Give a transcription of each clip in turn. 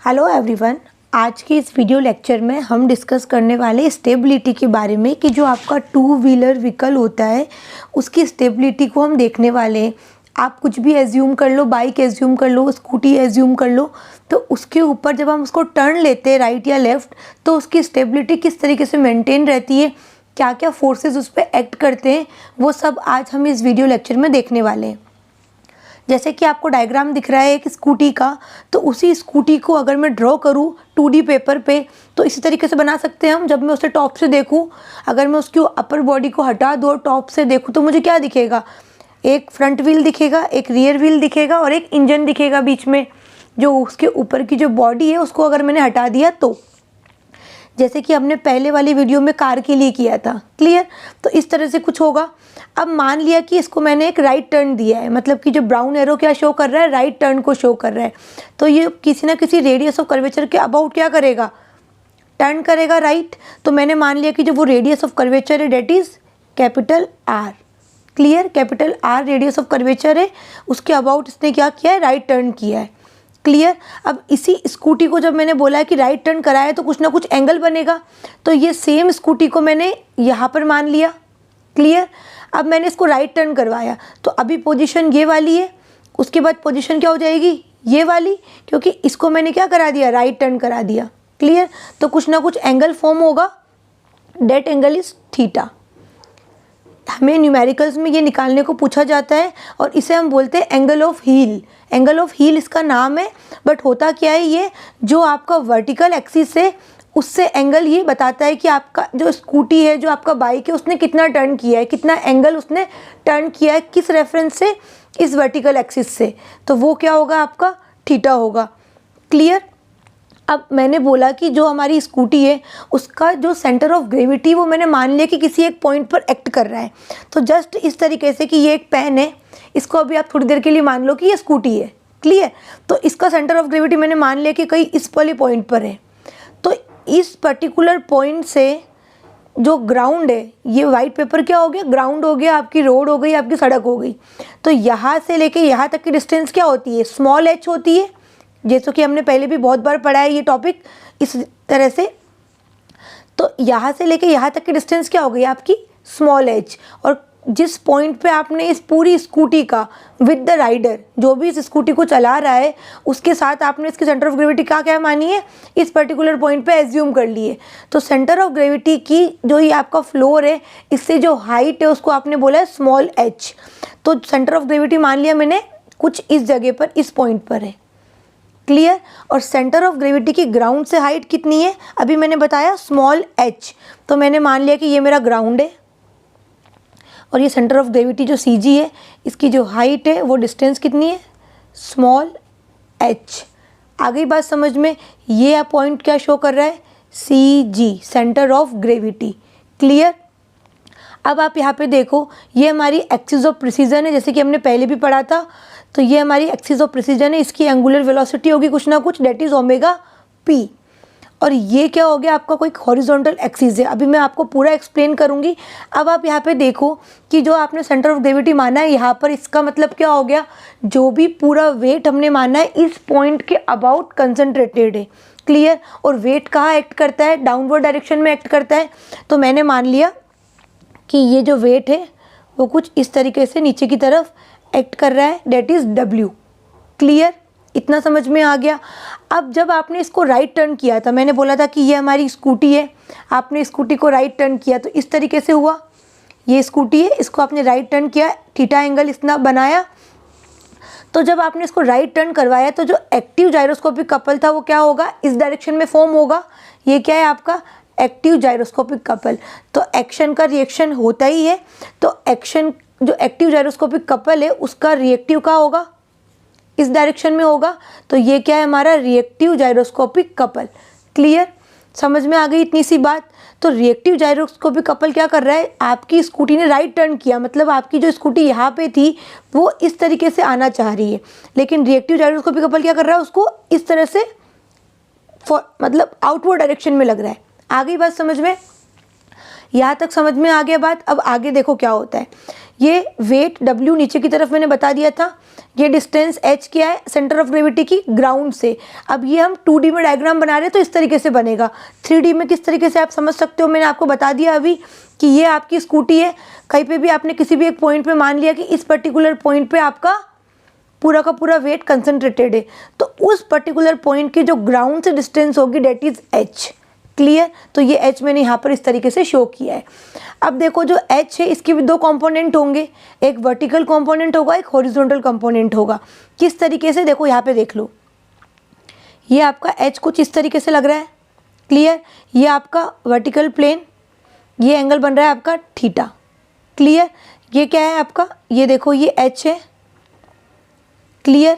Hello everyone, आज के इस वीडियो लेक्चर में हम डिस्कस करने वाले स्टेबिलिटी के बारे में कि जो आपका टू व्हीलर व्हीकल होता है उसकी स्टेबिलिटी को हम देखने वाले हैं। आप कुछ भी एज्यूम कर लो, बाइक एज्यूम कर लो, स्कूटी एज्यूम कर लो, तो उसके ऊपर जब हम उसको टर्न लेते हैं राइट या लेफ़्ट तो उसकी स्टेबिलिटी किस तरीके से मेंटेन रहती है, क्या क्या फोर्सेस उस पर एक्ट करते हैं, वो सब आज हम इस वीडियो लेक्चर में देखने वाले हैं। जैसे कि आपको डायग्राम दिख रहा है एक स्कूटी का, तो उसी स्कूटी को अगर मैं ड्रॉ करूँ 2D पेपर पे तो इसी तरीके से बना सकते हैं हम। जब मैं उसे टॉप से देखूँ, अगर मैं उसकी अपर बॉडी को हटा दूँ और टॉप से देखूँ तो मुझे क्या दिखेगा, एक फ्रंट व्हील दिखेगा, एक रियर व्हील दिखेगा और एक इंजन दिखेगा बीच में। जो उसके ऊपर की जो बॉडी है उसको अगर मैंने हटा दिया तो, जैसे कि हमने पहले वाली वीडियो में कार के लिए किया था, क्लियर। तो इस तरह से कुछ होगा। अब मान लिया कि इसको मैंने एक राइट टर्न दिया है, मतलब कि जो ब्राउन एरो क्या शो कर रहा है, राइट टर्न को शो कर रहा है, तो ये किसी ना किसी रेडियस ऑफ कर्वेचर के अबाउट क्या करेगा, टर्न करेगा राइट। तो मैंने मान लिया कि जो वो रेडियस ऑफ कर्वेचर है that is capital R, clear. Capital R radius of curvature है, उसके अबाउट इसने क्या किया है, राइट टर्न किया है, क्लियर। अब इसी स्कूटी को जब मैंने बोला है कि राइट टर्न कराया तो कुछ ना कुछ एंगल बनेगा, तो ये सेम स्कूटी को मैंने यहाँ पर मान लिया, क्लियर। अब मैंने इसको राइट टर्न करवाया तो अभी पोजीशन ये वाली है, उसके बाद पोजीशन क्या हो जाएगी, ये वाली, क्योंकि इसको मैंने क्या करा दिया, राइट टर्न करा दिया, क्लियर। तो कुछ ना कुछ एंगल फॉर्म होगा, डेट एंगल इज थीटा। हमें न्यूमेरिकल्स में ये निकालने को पूछा जाता है और इसे हम बोलते हैं angle of heel. Angle of heel इसका नाम है, बट होता क्या है, ये जो आपका वर्टिकल एक्सिस है उससे एंगल ये बताता है कि आपका जो स्कूटी है, जो आपका बाइक है, उसने कितना टर्न किया है, कितना एंगल उसने टर्न किया है, किस रेफरेंस से, इस वर्टिकल एक्सिस से। तो वो क्या होगा, आपका थीटा होगा, क्लियर। अब मैंने बोला कि जो हमारी स्कूटी है उसका जो सेंटर ऑफ ग्रेविटी वो मैंने मान लिया कि किसी एक पॉइंट पर एक्ट कर रहा है। तो जस्ट इस तरीके से कि ये एक पेन है, इसको अभी आप थोड़ी देर के लिए मान लो कि ये स्कूटी है, क्लियर। तो इसका सेंटर ऑफ ग्रेविटी मैंने मान लिया कि कहीं इस वाले पॉइंट पर है। तो इस पर्टिकुलर पॉइंट से जो ग्राउंड है, ये वाइट पेपर क्या हो गया, ग्राउंड हो गया, आपकी रोड हो गई, आपकी सड़क हो गई। तो यहाँ से लेके यहाँ तक की डिस्टेंस क्या होती है, स्मॉल एच होती है, जैसे कि हमने पहले भी बहुत बार पढ़ा है ये टॉपिक इस तरह से। तो यहाँ से लेके यहाँ तक की डिस्टेंस क्या हो गई, आपकी स्मॉल एच। और जिस पॉइंट पे आपने इस पूरी स्कूटी का विद द राइडर, जो भी इस स्कूटी को चला रहा है, उसके साथ आपने इसकी सेंटर ऑफ ग्रेविटी क्या मानी है, इस पर्टिकुलर पॉइंट पे एज्यूम कर लिए। तो सेंटर ऑफ ग्रेविटी की जो ये आपका फ्लोर है, इससे जो हाइट है उसको आपने बोला है स्मॉल एच। तो सेंटर ऑफ ग्रेविटी मान लिया मैंने कुछ इस जगह पर, इस पॉइंट पर है, क्लियर। और सेंटर ऑफ ग्रेविटी की ग्राउंड से हाइट कितनी है, अभी मैंने बताया स्मॉल एच। तो मैंने मान लिया कि ये मेरा ग्राउंड है और ये सेंटर ऑफ ग्रेविटी जो सी जी है, इसकी जो हाइट है वो डिस्टेंस कितनी है, स्मॉल एच। आ गई बात समझ में। ये पॉइंट क्या शो कर रहा है, सी जी, सेंटर ऑफ ग्रेविटी, क्लियर। अब आप यहाँ पे देखो, ये हमारी एक्सिस ऑफ प्रिसीजन है, जैसे कि हमने पहले भी पढ़ा था। तो ये हमारी एक्सिस ऑफ प्रिसीजन है, इसकी एंगुलर वेलोसिटी होगी कुछ ना कुछ, डेट इज ओमेगा पी। और ये क्या हो गया, आपका कोई हॉरिजॉन्टल एक्सिस है। अभी मैं आपको पूरा एक्सप्लेन करूँगी। अब आप यहाँ पे देखो कि जो आपने सेंटर ऑफ ग्रेविटी माना है यहाँ पर, इसका मतलब क्या हो गया, जो भी पूरा वेट हमने माना है इस पॉइंट के अबाउट कंसंट्रेटेड है, क्लियर। और वेट कहाँ एक्ट करता है, डाउनवर्ड डायरेक्शन में एक्ट करता है। तो मैंने मान लिया कि ये जो वेट है वो कुछ इस तरीके से नीचे की तरफ एक्ट कर रहा है, डेट इज़ डब्ल्यू, क्लियर। इतना समझ में आ गया। अब जब आपने इसको राइट टर्न किया था, मैंने बोला था कि ये हमारी स्कूटी है, आपने स्कूटी को राइट टर्न किया तो इस तरीके से हुआ, ये स्कूटी है, इसको आपने राइट टर्न किया, थीटा एंगल इतना बनाया। तो जब आपने इसको राइट टर्न करवाया तो जो एक्टिव जायरोस्कोपिक कपल था वो क्या होगा, इस डायरेक्शन में फॉर्म होगा। ये क्या है आपका एक्टिव जायरोस्कोपिक कपल। तो एक्शन का रिएक्शन होता ही है, तो एक्शन जो एक्टिव जायरोस्कोपिक कपल है उसका रिएक्टिव का होगा, इस डायरेक्शन में होगा। तो ये क्या है, हमारा रिएक्टिव जायरोस्कोपिक कपल, क्लियर। समझ में आ गई इतनी सी बात। तो रिएक्टिव जायरोस्कोपिक कपल क्या कर रहा है, आपकी स्कूटी ने राइट टर्न किया, मतलब आपकी जो स्कूटी यहाँ पे थी वो इस तरीके से आना चाह रही है, लेकिन रिएक्टिव जायरोस्कोपिक कपल क्या कर रहा है, उसको इस तरह से मतलब आउटवर्ड डायरेक्शन में लग रहा है। आ गई बात समझ में, यहाँ तक समझ में आ गया बात। अब आगे देखो क्या होता है, ये वेट W नीचे की तरफ मैंने बता दिया था, ये डिस्टेंस h क्या है सेंटर ऑफ ग्रेविटी की ग्राउंड से। अब ये हम 2D में डायग्राम बना रहे हैं तो इस तरीके से बनेगा। 3D में किस तरीके से आप समझ सकते हो मैंने आपको बता दिया अभी कि ये आपकी स्कूटी है। कहीं पे भी आपने किसी भी एक पॉइंट पे मान लिया कि इस पर्टिकुलर पॉइंट पे आपका पूरा का पूरा वेट कंसंट्रेटेड है, तो उस पर्टिकुलर पॉइंट की जो ग्राउंड से डिस्टेंस होगी डेट इज h। क्लियर? तो ये h मैंने यहाँ पर इस तरीके से शो किया है। अब देखो जो h है इसके भी दो कंपोनेंट होंगे, एक वर्टिकल कंपोनेंट होगा, एक हॉरिजॉन्टल कंपोनेंट होगा। किस तरीके से? देखो यहाँ पे देख लो, ये आपका h कुछ इस तरीके से लग रहा है। क्लियर? ये आपका वर्टिकल प्लेन, ये एंगल बन रहा है आपका थीटा। क्लियर? ये क्या है आपका, ये देखो ये h है। क्लियर?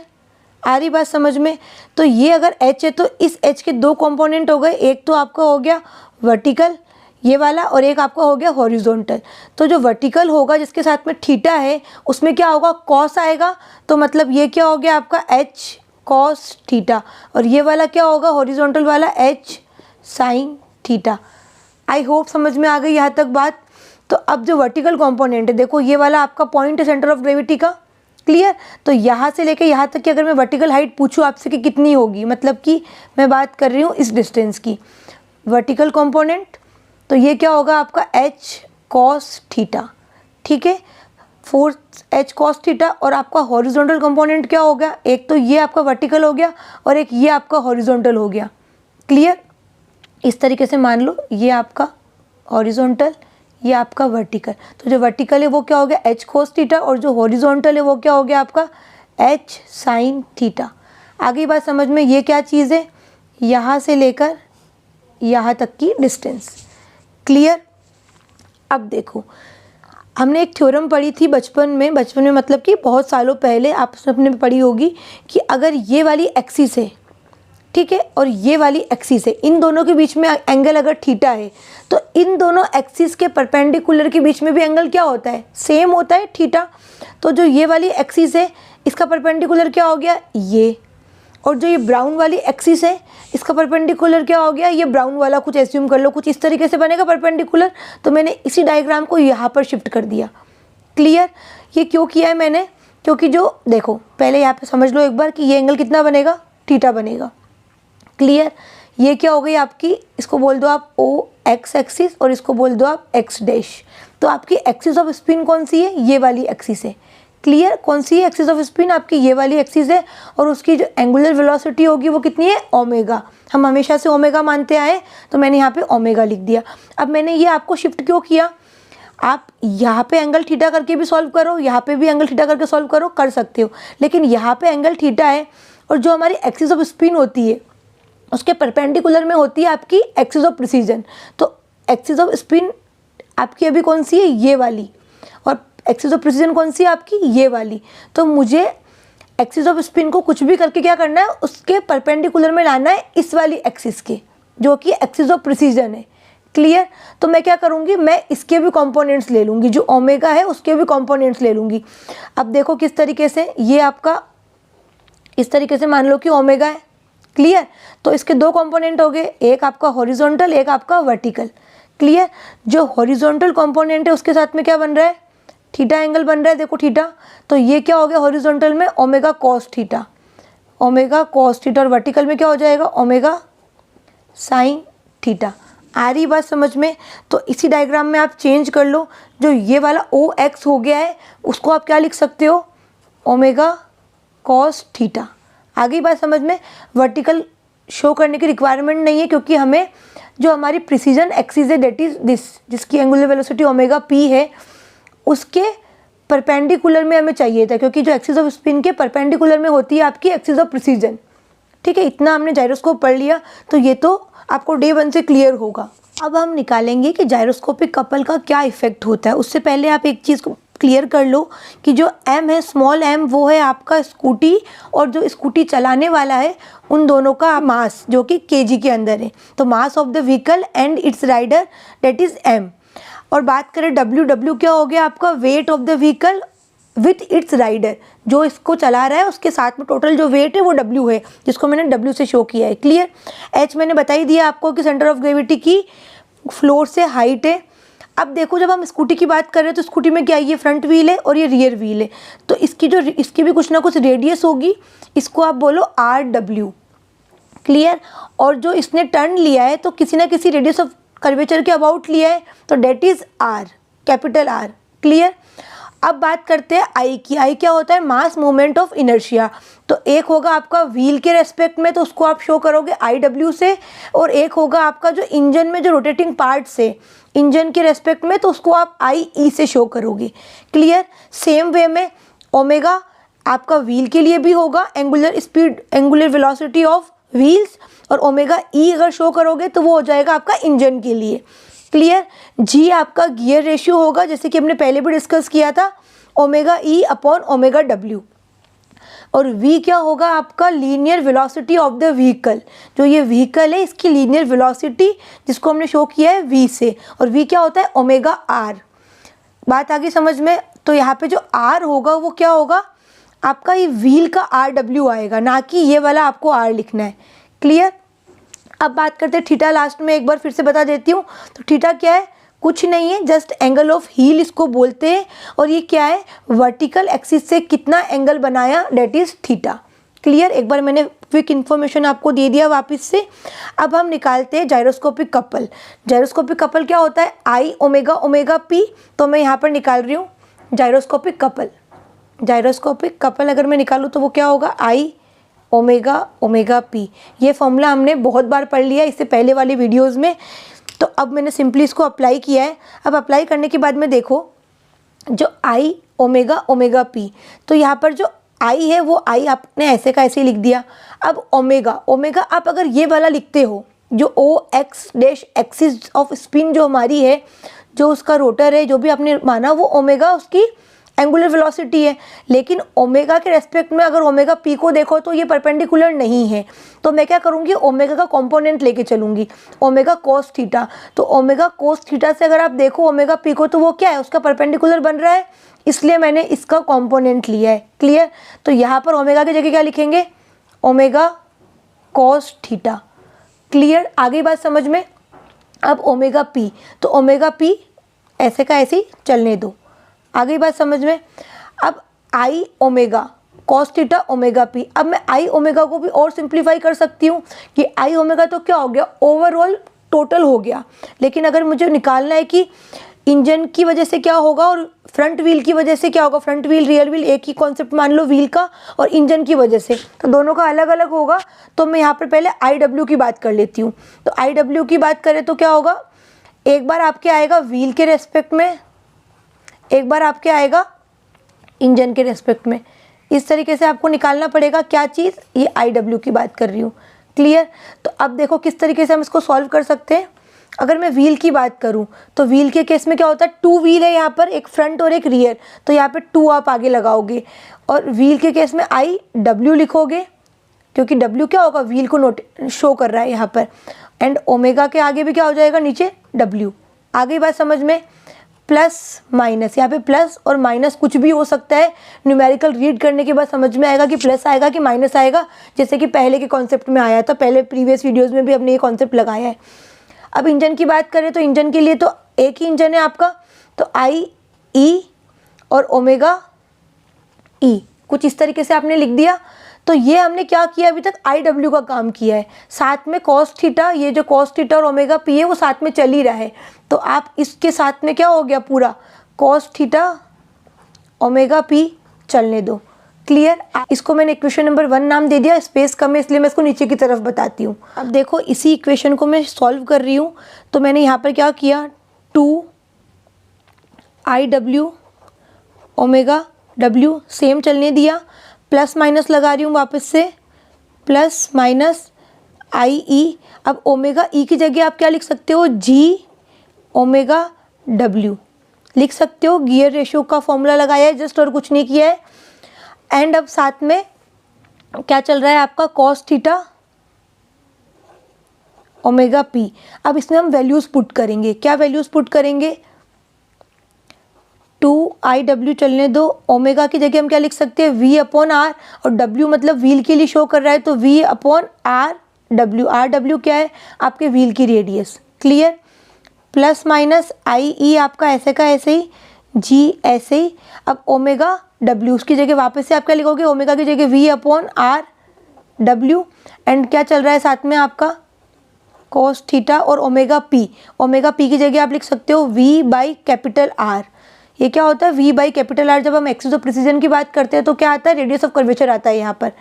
आ रही बात समझ में? तो ये अगर h है तो इस h के दो कंपोनेंट हो गए, एक तो आपका हो गया वर्टिकल ये वाला और एक आपका हो गया हॉरिजॉन्टल। तो जो वर्टिकल होगा जिसके साथ में थीटा है उसमें क्या होगा, कॉस आएगा। तो मतलब ये क्या हो गया आपका h कॉस थीटा, और ये वाला क्या होगा हॉरिजॉन्टल वाला h sine theta. I hope समझ में आ गई यहाँ तक बात। तो अब जो वर्टिकल कंपोनेंट है देखो, ये वाला आपका पॉइंट है सेंटर ऑफ ग्रेविटी का। क्लियर? तो यहाँ से लेके यहाँ तक की अगर मैं वर्टिकल हाइट पूछूँ आपसे कि कितनी होगी, मतलब कि मैं बात कर रही हूँ इस डिस्टेंस की, वर्टिकल कंपोनेंट तो ये क्या होगा आपका h कॉस थीटा। ठीक है, 4h कॉस थीटा। और आपका हॉरिजॉन्टल कंपोनेंट क्या हो गया, एक तो ये आपका वर्टिकल हो गया और एक ये आपका हॉरिजॉन्टल हो गया। क्लियर? इस तरीके से मान लो ये आपका हॉरिजॉन्टल, ये आपका वर्टिकल। तो जो वर्टिकल है वो क्या हो गया h कोस थीटा, और जो हॉरिजॉन्टल है वो क्या हो गया आपका h साइन थीटा। आगे बात समझ में? ये क्या चीज़ है, यहाँ से लेकर यहाँ तक की डिस्टेंस। क्लियर? अब देखो, हमने एक थ्योरम पढ़ी थी बचपन में मतलब कि बहुत सालों पहले आप सबने पढ़ी होगी कि अगर ये वाली एक्सिस है, ठीक है, और ये वाली एक्सिस है, इन दोनों के बीच में एंगल अगर थीटा है तो इन दोनों एक्सिस के परपेंडिकुलर के बीच में भी एंगल क्या होता है, सेम होता है, थीटा। तो जो ये वाली एक्सिस है इसका परपेंडिकुलर क्या हो गया, ये, और जो ये ब्राउन वाली एक्सिस है इसका परपेंडिकुलर क्या हो गया, ये ब्राउन वाला। कुछ एज्यूम कर लो, कुछ इस तरीके से बनेगा परपेंडिकुलर। तो मैंने इसी डायग्राम को यहाँ पर शिफ्ट कर दिया। क्लियर? ये क्यों किया है मैंने, क्योंकि जो देखो पहले यहाँ पे समझ लो एक बार कि ये एंगल कितना बनेगा, थीटा बनेगा। क्लियर? ये क्या हो गई आपकी, इसको बोल दो आप ओ एक्स एक्सिस और इसको बोल दो आप एक्स डैश। तो आपकी एक्सिस ऑफ स्पिन कौन सी है, ये वाली एक्सिस है। क्लियर? कौन सी है एक्सिस ऑफ स्पिन, आपकी ये वाली एक्सिस है। और उसकी जो एंगुलर वेलोसिटी होगी वो कितनी है, ओमेगा। हम हमेशा से ओमेगा मानते आए तो मैंने यहाँ पे ओमेगा लिख दिया। अब मैंने ये आपको शिफ्ट क्यों किया, आप यहाँ पे एंगल थीटा करके भी सॉल्व करो, यहाँ पे भी एंगल थीटा करके सॉल्व करो, कर सकते हो। लेकिन यहाँ पे एंगल थीटा है और जो हमारी एक्सिस ऑफ स्पिन होती है उसके परपेंडिकुलर में होती है आपकी एक्सिस ऑफ प्रिसीजन। तो एक्सिस ऑफ स्पिन आपकी अभी कौन सी है, ये वाली, और एक्सिस ऑफ प्रिसीजन कौन सी है आपकी, ये वाली। तो मुझे एक्सिस ऑफ स्पिन को कुछ भी करके क्या करना है, उसके परपेंडिकुलर में लाना है इस वाली एक्सिस के, जो कि एक्सिस ऑफ प्रिसीजन है। क्लियर? तो मैं क्या करूँगी, मैं इसके भी कंपोनेंट्स ले लूँगी, जो ओमेगा है उसके भी कंपोनेंट्स ले लूँगी। अब देखो किस तरीके से, ये आपका इस तरीके से मान लो कि ओमेगा है। क्लियर? तो इसके दो कंपोनेंट हो गए, एक आपका हॉरिजॉन्टल, एक आपका वर्टिकल। क्लियर? जो हॉरिजॉन्टल कंपोनेंट है उसके साथ में क्या बन रहा है, थीटा एंगल बन रहा है। देखो थीटा, तो ये क्या हो गया हॉरिजॉन्टल में omega cos theta, omega cos theta, और वर्टिकल में क्या हो जाएगा ओमेगा साइन थीटा। आ रही बात समझ में? तो इसी डायग्राम में आप चेंज कर लो, जो ये वाला ओ एक्स हो गया है उसको आप क्या लिख सकते हो, ओमेगा कॉस थीटा। आ गई बात समझ में? वर्टिकल शो करने की रिक्वायरमेंट नहीं है, क्योंकि हमें जो हमारी प्रिसीजन एक्सिस है डेट इज दिस, जिसकी एंगुलर वेलोसिटी ओमेगा पी है, उसके परपेंडिकुलर में हमें चाहिए था, क्योंकि जो एक्सिस ऑफ स्पिन के परपेंडिकुलर में होती है आपकी एक्सिस ऑफ प्रिसीजन। ठीक है, इतना हमने जायरोस्कोप पढ़ लिया, तो ये तो आपको डे 1 से क्लियर होगा। अब हम निकालेंगे कि जायरोस्कोपिक कपल का क्या इफेक्ट होता है। उससे पहले आप एक चीज़ को क्लियर कर लो कि जो m है, स्मॉल m, वो है आपका स्कूटी, और जो स्कूटी चलाने वाला है उन दोनों का मास, जो कि kg के अंदर है। तो mass of the vehicle and its rider that is m। और बात करें w क्या हो गया आपका, weight of the vehicle with its rider, जो इसको चला रहा है उसके साथ में टोटल जो वेट है वो w है, जिसको मैंने w से शो किया है। क्लियर? h मैंने बता ही दिया आपको कि सेंटर ऑफ ग्रेविटी की फ्लोर से हाइट है। अब देखो जब हम स्कूटी की बात कर रहे हैं तो स्कूटी में क्या है, ये फ्रंट व्हील है और ये रियर व्हील है, तो इसकी भी कुछ ना कुछ रेडियस होगी, इसको आप बोलो RW, क्लियर। और जो इसने टर्न लिया है तो किसी ना किसी रेडियस ऑफ कर्वेचर के अबाउट लिया है, तो that is R, capital R, clear. अब बात करते हैं आई की। आई क्या होता है, मास मूवमेंट ऑफ इनर्शिया। तो एक होगा आपका व्हील के रेस्पेक्ट में, तो उसको आप शो करोगे IW से, और एक होगा आपका जो इंजन में जो रोटेटिंग पार्ट्स है इंजन के रेस्पेक्ट में, तो उसको आप IE से शो करोगे, क्लियर। सेम वे में ओमेगा आपका व्हील के लिए भी होगा, angular speed, angular velocity of wheels, और ओमेगा E अगर शो करोगे तो वो हो जाएगा आपका इंजन के लिए, क्लियर। G आपका गियर रेशियो होगा, जैसे कि हमने पहले भी डिस्कस किया था, omega E upon omega W। और V क्या होगा आपका, linear velocity of the vehicle. जो ये व्हीकल है इसकी लीनियर वेलोसिटी, जिसको हमने शो किया है V से, और V क्या होता है, ओमेगा R। बात आगे समझ में। तो यहाँ पे जो R होगा वो क्या होगा आपका, ये व्हील का RW आएगा, ना कि ये वाला आपको R लिखना है, क्लियर। अब बात करते हैं थीटा, लास्ट में एक बार फिर से बता देती हूँ। तो थीटा क्या है, कुछ नहीं है, जस्ट एंगल ऑफ हील इसको बोलते हैं, और ये क्या है, वर्टिकल एक्सिस से कितना एंगल बनाया, डेट इज थीटा, क्लियर। एक बार मैंने क्विक इन्फॉर्मेशन आपको दे दिया वापस से। अब हम निकालते हैं जायरोस्कोपिक कपल। जायरोस्कोपिक कपल क्या होता है, I ओमेगा ओमेगा P। तो मैं यहाँ पर निकाल रही हूँ जायरोस्कोपिक कपल। जायरोस्कोपिक कपल अगर मैं निकालूँ तो वो क्या होगा, I ओमेगा ओमेगा P। ये फॉर्मूला हमने बहुत बार पढ़ लिया इससे पहले वाली वीडियोस में, तो अब मैंने सिंपली इसको अप्लाई किया है। अब अप्लाई करने के बाद में देखो जो I ओमेगा ओमेगा P, तो यहाँ पर जो I है वो I आपने ऐसे का ऐसे ही लिख दिया। अब ओमेगा ओमेगा आप अगर ये वाला लिखते हो, जो OX dash axis off spin जो हमारी है, जो उसका रोटर है, जो भी आपने माना, वो ओमेगा उसकी एंगुलर वेलोसिटी है। लेकिन ओमेगा के रेस्पेक्ट में अगर ओमेगा P को देखो तो ये परपेंडिकुलर नहीं है, तो मैं क्या करूँगी, ओमेगा का कंपोनेंट लेके चलूँगी, ओमेगा कोस थीटा। तो ओमेगा कोस थीटा से अगर आप देखो ओमेगा P को, तो वो क्या है, उसका परपेंडिकुलर बन रहा है, इसलिए मैंने इसका कंपोनेंट लिया है, क्लियर। तो यहाँ पर ओमेगा की जगह क्या लिखेंगे, ओमेगा कोस थीटा, क्लियर। आगे बात समझ में। अब ओमेगा P, तो ओमेगा P ऐसे का ऐसे ही चलने दो, आगे बात समझ में। अब I omega cos theta omega P। अब मैं I ओमेगा को भी और सिंप्लीफाई कर सकती हूँ कि I ओमेगा तो क्या हो गया, ओवरऑल टोटल हो गया। लेकिन अगर मुझे निकालना है कि इंजन की वजह से क्या होगा और फ्रंट व्हील की वजह से क्या होगा, फ्रंट व्हील रियर व्हील एक ही कॉन्सेप्ट मान लो व्हील का, और इंजन की वजह से, तो दोनों का अलग अलग होगा। तो मैं यहाँ पर पहले IW की बात कर लेती हूँ। तो IW की बात करें तो क्या होगा, एक बार आपके आएगा व्हील के रेस्पेक्ट में, एक बार आपके आएगा इंजन के रेस्पेक्ट में। इस तरीके से आपको निकालना पड़ेगा क्या चीज़, ये IW की बात कर रही हूँ, क्लियर। तो अब देखो किस तरीके से हम इसको सॉल्व कर सकते हैं। अगर मैं व्हील की बात करूँ तो व्हील के केस में क्या होता है, 2 व्हील है यहाँ पर, एक फ्रंट और एक रियर, तो यहाँ पे 2 आप आगे लगाओगे, और व्हील के केस में IW लिखोगे, क्योंकि W क्या होगा, व्हील को नोट शो कर रहा है यहाँ पर, एंड ओमेगा के आगे भी क्या हो जाएगा, नीचे W। आगे बात समझ में। प्लस माइनस, यहाँ पे प्लस और माइनस कुछ भी हो सकता है, न्यूमेरिकल रीड करने के बाद समझ में आएगा कि प्लस आएगा कि माइनस आएगा, जैसे कि पहले के कॉन्सेप्ट में आया था, पहले प्रीवियस वीडियोस में भी हमने ये कॉन्सेप्ट लगाया है। अब इंजन की बात करें तो इंजन के लिए तो एक ही इंजन है आपका, तो IE और ओमेगा E, कुछ इस तरीके से आपने लिख दिया। तो ये हमने क्या किया, अभी तक IW का काम किया है, साथ में कॉस थीटा, ये जो कॉस थीटा और ओमेगा P है वो साथ में चल ही रहा है, तो आप इसके साथ में क्या हो गया, पूरा कॉस थीटा ओमेगा P चलने दो, क्लियर। इसको मैंने इक्वेशन नंबर 1 नाम दे दिया, स्पेस कम है इसलिए मैं इसको नीचे की तरफ बताती हूँ। अब देखो इसी इक्वेशन को मैं सॉल्व कर रही हूँ, तो मैंने यहाँ पर क्या किया, 2IW ओमेगा W सेम चलने दिया, प्लस माइनस लगा रही हूँ वापस से, प्लस माइनस IE। अब ओमेगा E की जगह आप क्या लिख सकते हो, G ओमेगा W लिख सकते हो, गियर रेशियो का फॉर्मूला लगाया है जस्ट, और कुछ नहीं किया है। एंड अब साथ में क्या चल रहा है आपका, कॉस थीटा ओमेगा P। अब इसमें हम वैल्यूज़ पुट करेंगे, क्या वैल्यूज़ पुट करेंगे, 2IW चलने दो, ओमेगा की जगह हम क्या लिख सकते हैं, V अपॉन R, और W मतलब व्हील के लिए शो कर रहा है, तो V अपॉन RW। RW क्या है, आपके व्हील की रेडियस, क्लियर। प्लस माइनस आई ई आपका ऐसे का ऐसे ही, जी ऐसे ही। अब ओमेगा डब्ल्यू, उसकी जगह वापस से आप क्या लिखोगे, ओमेगा की जगह V upon R W, and क्या चल रहा है साथ में आपका कॉस थीटा और ओमेगा पी। ओमेगा पी की जगह आप लिख सकते हो वी बाई कैपिटल आर। ये क्या होता है, वी बाई कैपिटल आर। जब हम एक्सिस ऑफ प्रिसीजन की बात करते हैं तो क्या आता है, रेडियस ऑफ कर्वेचर आता है यहाँ पर।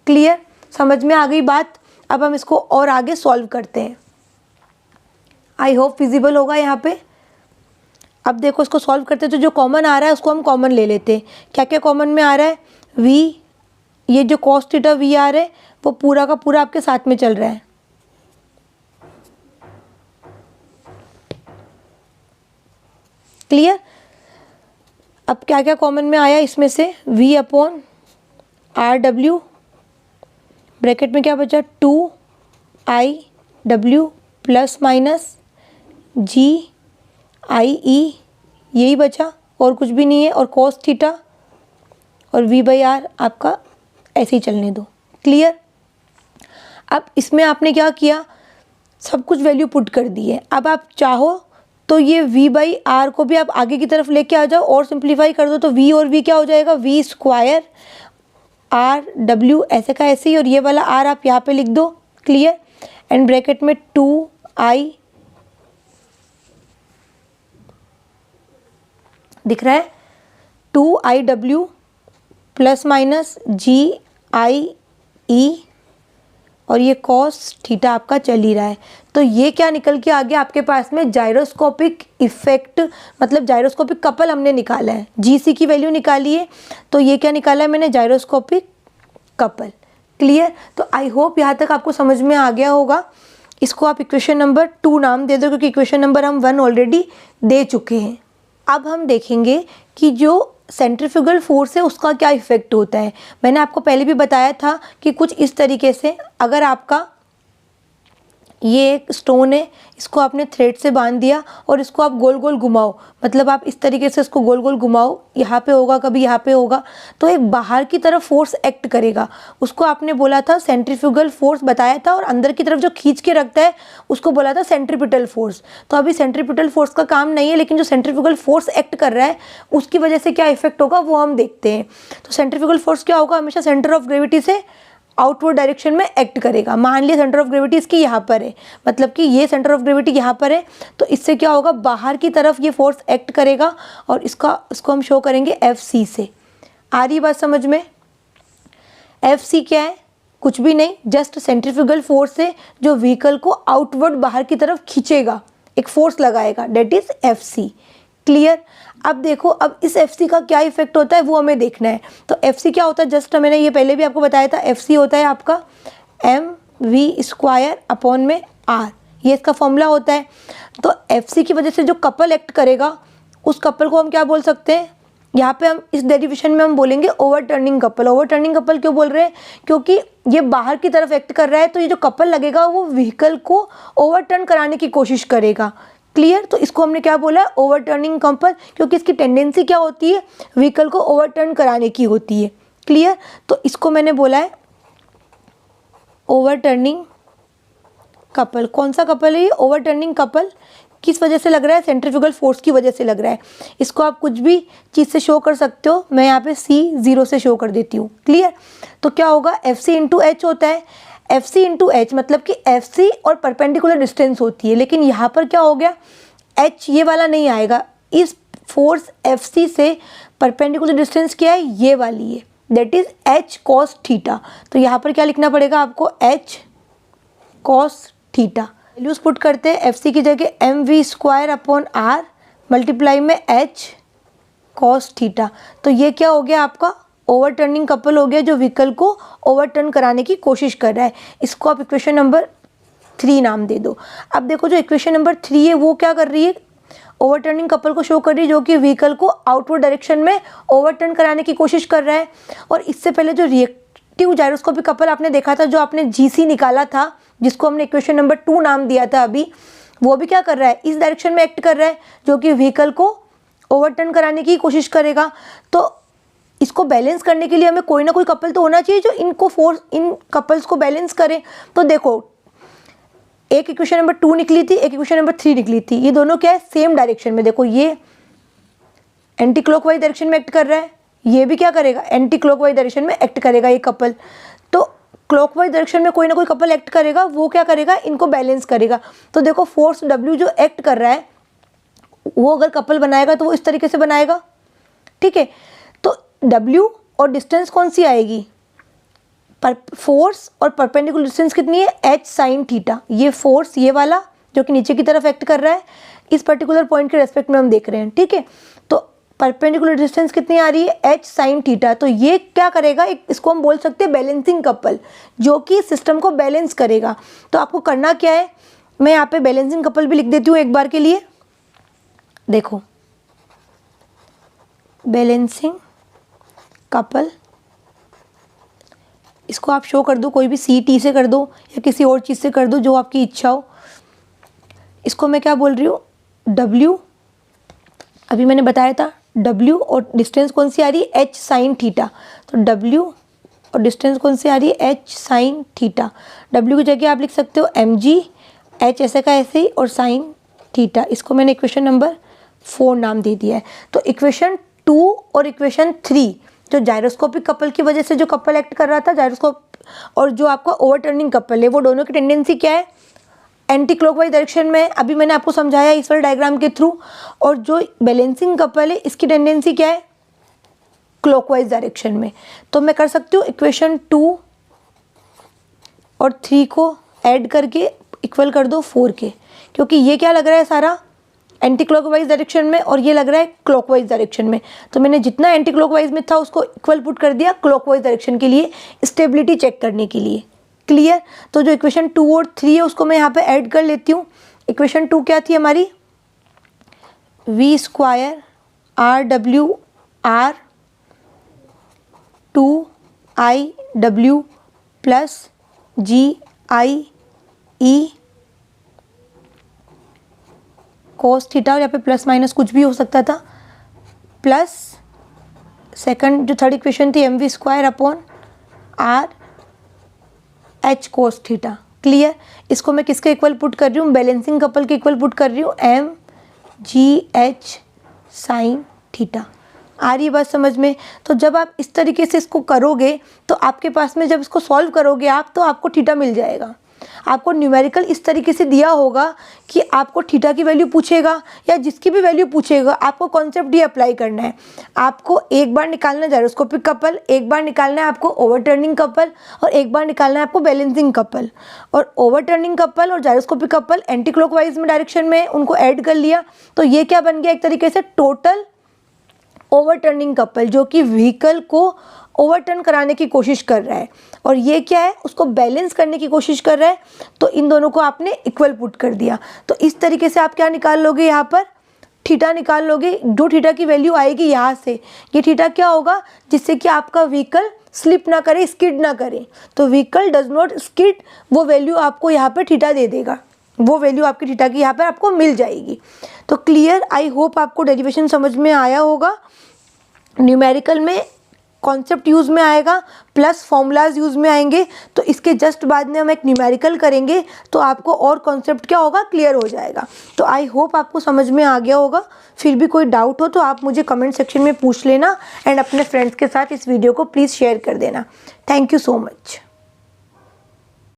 क्लियर, समझ में आ गई बात। अब हम इसको और आगे सॉल्व करते हैं। आई होप फिजिबल होगा यहाँ पे। अब देखो इसको सॉल्व करते हैं तो जो कॉमन आ रहा है उसको हम कॉमन ले लेते हैं। क्या क्या कॉमन में आ रहा है, वी, ये जो कॉस थीटा वी आ रहा है वो पूरा का पूरा आपके साथ में चल रहा है। क्लियर। अब क्या क्या कॉमन में आया इसमें से, v upon R W, bracket में क्या बचा 2i w प्लस माइनस जी आई ई, यही बचा और कुछ भी नहीं है। और cos थीटा और v बाई आर आपका ऐसे ही चलने दो। क्लियर। अब इसमें आपने क्या किया, सब कुछ वैल्यू पुट कर दी है। अब आप चाहो तो ये v बाई आर को भी आप आगे की तरफ लेके आ जाओ और सिंप्लीफाई कर दो, तो v और v क्या हो जाएगा, v स्क्वायर आर डब्ल्यू ऐसे का ऐसे ही, और ये वाला r आप यहाँ पे लिख दो। क्लियर। एंड ब्रैकेट में 2i दिख रहा है, 2iw प्लस माइनस जी आई ई, और ये कॉस थीटा आपका चल ही रहा है। तो ये क्या निकल के आ गया आपके पास में, जायरोस्कोपिक इफेक्ट, मतलब जायरोस्कोपिक कपल हमने निकाला है। जीसी की वैल्यू निकाली है तो ये क्या निकाला है मैंने, जायरोस्कोपिक कपल। क्लियर। तो आई होप यहाँ तक आपको समझ में आ गया होगा। इसको आप इक्वेशन नंबर 2 नाम दे दो क्योंकि इक्वेशन नंबर हम 1 ऑलरेडी दे चुके हैं। अब हम देखेंगे कि जो सेंट्रीफ्यूगल फोर्स है उसका क्या इफेक्ट होता है। मैंने आपको पहले भी बताया था कि कुछ इस तरीके से, अगर आपका ये एक स्टोन है, इसको आपने थ्रेड से बांध दिया और इसको आप गोल गोल घुमाओ, मतलब आप इस तरीके से इसको गोल गोल घुमाओ, यहाँ पे होगा कभी यहाँ पे होगा, तो एक बाहर की तरफ फोर्स एक्ट करेगा। उसको आपने बोला था सेंट्रीफ्यूगल फोर्स बताया था, और अंदर की तरफ जो खींच के रखता है उसको बोला था सेंट्रीपिटल फोर्स। तो अभी सेंट्रीपिटल फोर्स का काम नहीं है, लेकिन जो सेंट्रीफ्यूगल फोर्स एक्ट कर रहा है उसकी वजह से क्या इफेक्ट होगा वो हम देखते हैं। तो सेंट्रीफ्यूगल फोर्स क्या होगा, हमेशा सेंटर ऑफ ग्रेविटी से आउटवर्ड डायरेक्शन में एक्ट करेगा। मान लिया सेंटर ऑफ ग्रेविटी इसकी यहाँ पर है, मतलब कि ये सेंटर ऑफ ग्रेविटी यहाँ पर है, तो इससे क्या होगा, बाहर की तरफ ये फोर्स एक्ट करेगा, और इसको हम शो करेंगे FC से। आ रही बात समझ में। FC क्या है, कुछ भी नहीं, जस्ट सेंट्रीफ्यूगल फोर्स है जो व्हीकल को आउटवर्ड बाहर की तरफ खींचेगा, एक फोर्स लगाएगा, डेट इज FC। क्लियर। अब देखो, अब इस FC का क्या इफेक्ट होता है वो हमें देखना है। तो FC क्या होता है, जस्ट मैंने ये पहले भी आपको बताया था, FC होता है आपका mv स्क्वायर अपॉन में r, ये इसका फॉर्मूला होता है। तो FC की वजह से जो कपल एक्ट करेगा उस कपल को हम क्या बोल सकते हैं, यहाँ पे हम इस डेरिवेशन में हम बोलेंगे ओवरटर्निंग कपल। ओवरटर्निंग कपल क्यों बोल रहे हैं, क्योंकि ये बाहर की तरफ एक्ट कर रहा है, तो ये जो कपल लगेगा वो व्हीकल को ओवरटर्न कराने की कोशिश करेगा। क्लियर। तो इसको हमने क्या बोला, ओवरटर्निंग कपल, क्योंकि इसकी टेंडेंसी क्या होती है, व्हीकल को ओवरटर्न कराने की होती है। क्लियर। तो इसको मैंने बोला है ओवरटर्निंग कपल। कौन सा कपल है ये, ओवरटर्निंग कपल। किस वजह से लग रहा है, सेंट्रीफ्यूगल फोर्स की वजह से लग रहा है। इसको आप कुछ भी चीज़ से शो कर सकते हो, मैं यहाँ पे C0 से शो कर देती हूँ। क्लियर। तो क्या होगा, FC इंटू H होता है। FC इंटू H मतलब कि FC और परपेंडिकुलर डिस्टेंस होती है, लेकिन यहाँ पर क्या हो गया, H ये वाला नहीं आएगा। इस फोर्स FC से परपेंडिकुलर डिस्टेंस क्या है, ये वाली है, that is H cos theta. तो यहाँ पर क्या लिखना पड़ेगा आपको, H cos theta. Values put करते हैं, FC की जगह mv square upon r multiply में H cos थीटा। तो ये क्या हो गया आपका, ओवरटर्निंग कपल हो गया जो व्हीकल को ओवरटर्न कराने की कोशिश कर रहा है। इसको आप इक्वेशन नंबर 3 नाम दे दो। अब देखो जो इक्वेशन नंबर 3 है वो क्या कर रही है, ओवरटर्निंग कपल को शो कर रही है जो कि व्हीकल को आउटवर्ड डायरेक्शन में ओवरटर्न कराने की कोशिश कर रहा है। और इससे पहले जो रिएक्टिव जायरोस्कोपिक कपल आपने देखा था, जो आपने GC निकाला था, जिसको हमने इक्वेशन नंबर 2 नाम दिया था अभी, वो भी क्या कर रहा है, इस डायरेक्शन में एक्ट कर रहा है, जो कि व्हीकल को ओवरटर्न कराने की कोशिश करेगा। तो इसको बैलेंस करने के लिए हमें कोई ना कोई कपल तो होना चाहिए जो इन कपल्स को बैलेंस करे। तो देखो एक इक्वेशन नंबर 2 निकली थी, एक इक्वेशन नंबर 3 निकली थी। ये दोनों क्या है, सेम डायरेक्शन में। देखो ये एंटी क्लॉकवाइज डायरेक्शन में एक्ट कर रहा है, ये भी क्या करेगा, एंटी क्लॉकवाइज डायरेक्शन में एक्ट करेगा ये कपल। तो क्लॉकवाइज डायरेक्शन में कोई ना कोई कपल एक्ट करेगा, वो क्या करेगा, इनको बैलेंस करेगा। तो देखो फोर्स W जो एक्ट कर रहा है वो अगर कपल बनाएगा तो वो इस तरीके से बनाएगा, ठीक है। तो W और डिस्टेंस कौन सी आएगी, पर फोर्स और परपेंडिकुलर डिस्टेंस कितनी है, h साइन थीटा। ये फोर्स ये वाला जो कि नीचे की तरफ एक्ट कर रहा है, इस पर्टिकुलर पॉइंट के रेस्पेक्ट में हम देख रहे हैं, ठीक है। तो परपेंडिकुलर डिस्टेंस कितनी आ रही है, h साइन थीटा। तो ये क्या करेगा, इसको हम बोल सकते हैं बैलेंसिंग कपल, जो कि सिस्टम को बैलेंस करेगा। तो आपको करना क्या है, मैं यहाँ पे बैलेंसिंग कपल भी लिख देती हूँ एक बार के लिए। देखो बैलेंसिंग कपल, इसको आप शो कर दो, कोई भी CT से कर दो या किसी और चीज़ से कर दो, जो आपकी इच्छा हो। इसको मैं क्या बोल रही हूँ, W, अभी मैंने बताया था W और डिस्टेंस कौन सी आ रही है, h साइन थीटा। तो W और डिस्टेंस कौन सी आ रही है, h साइन थीटा। W की जगह आप लिख सकते हो mg, h ऐसे का ऐसे ही और साइन थीटा। इसको मैंने इक्वेशन नंबर 4 नाम दे दिया है। तो इक्वेशन 2 और इक्वेशन 3 जो जायरोस्कोपिक कपल की वजह से जो कपल एक्ट कर रहा था, जायरोस्कोप, और जो आपका ओवरटर्निंग कपल है, वो दोनों की टेंडेंसी क्या है, एंटी क्लॉकवाइज डायरेक्शन में। अभी मैंने आपको समझाया इस वाले डायग्राम के थ्रू। और जो बैलेंसिंग कपल है, इसकी टेंडेंसी क्या है, क्लॉकवाइज डायरेक्शन में। तो मैं कर सकती हूँ इक्वेशन 2 और 3 को ऐड करके इक्वल कर दो 4 के, क्योंकि ये क्या लग रहा है सारा एंटी क्लॉकवाइज डायरेक्शन में और ये लग रहा है क्लॉकवाइज डायरेक्शन में। तो मैंने जितना एंटी क्लॉकवाइज में था उसको इक्वल पुट कर दिया क्लॉकवाइज डायरेक्शन के लिए, स्टेबिलिटी चेक करने के लिए। क्लियर। तो जो इक्वेशन 2 और 3 है उसको मैं यहाँ पे ऐड कर लेती हूँ। इक्वेशन 2 क्या थी हमारी, v square RW R 2IW plus GIE cos theta, और यहाँ पे प्लस माइनस कुछ भी हो सकता था, प्लस सेकंड जो थर्ड इक्वेशन थी mv square upon R h cos theta. Clear. इसको मैं किसके इक्वल पुट कर रही हूँ, बैलेंसिंग कपल के इक्वल पुट कर रही हूँ, mgh साइन थीटा। आ रही है बात समझ में। तो जब आप इस तरीके से इसको करोगे तो आपके पास में जब इसको सॉल्व करोगे आप, तो आपको थीटा मिल जाएगा। आपको न्यूमेरिकल इस तरीके से दिया होगा कि आपको थीटा की वैल्यू पूछेगा या जिसकी भी वैल्यू पूछेगा, आपको कॉन्सेप्ट ये अप्लाई करना है। आपको एक बार निकालना है जायरोस्कोपिक कपल, एक बार निकालना है आपको ओवरटर्निंग कपल, और एक बार निकालना है आपको बैलेंसिंग कपल। और ओवरटर्निंग कपल और जायरोस्कोपिक कपल एंटी क्लॉकवाइज में डायरेक्शन में उनको ऐड कर लिया, तो ये क्या बन गया, एक तरीके से टोटल ओवरटर्निंग कपल, जो कि व्हीकल को ओवरटर्न कराने की कोशिश कर रहा है, और ये क्या है, उसको बैलेंस करने की कोशिश कर रहा है। तो इन दोनों को आपने इक्वल पुट कर दिया। तो इस तरीके से आप क्या निकाल लोगे, यहाँ पर थीटा निकाल लोगे। जो थीटा की वैल्यू आएगी यहाँ से, ये थीटा क्या होगा, जिससे कि आपका व्हीकल स्लिप ना करे, स्किड ना करे। तो व्हीकल डज नॉट स्किड, वो वैल्यू आपको यहाँ पर थीटा दे देगा, वो वैल्यू आपकी थीटा की यहाँ पर आपको मिल जाएगी। तो क्लियर। आई होप आपको डेरिवेशन समझ में आया होगा। न्यूमेरिकल में कॉन्सेप्ट यूज़ में आएगा, प्लस फॉर्मूलाज यूज़ में आएंगे। तो इसके जस्ट बाद में हम एक न्यूमेरिकल करेंगे, तो आपको और कॉन्सेप्ट क्या होगा, क्लियर हो जाएगा। तो आई होप आपको समझ में आ गया होगा। फिर भी कोई डाउट हो तो आप मुझे कमेंट सेक्शन में पूछ लेना, एंड अपने फ्रेंड्स के साथ इस वीडियो को प्लीज़ शेयर कर देना। Thank you so much.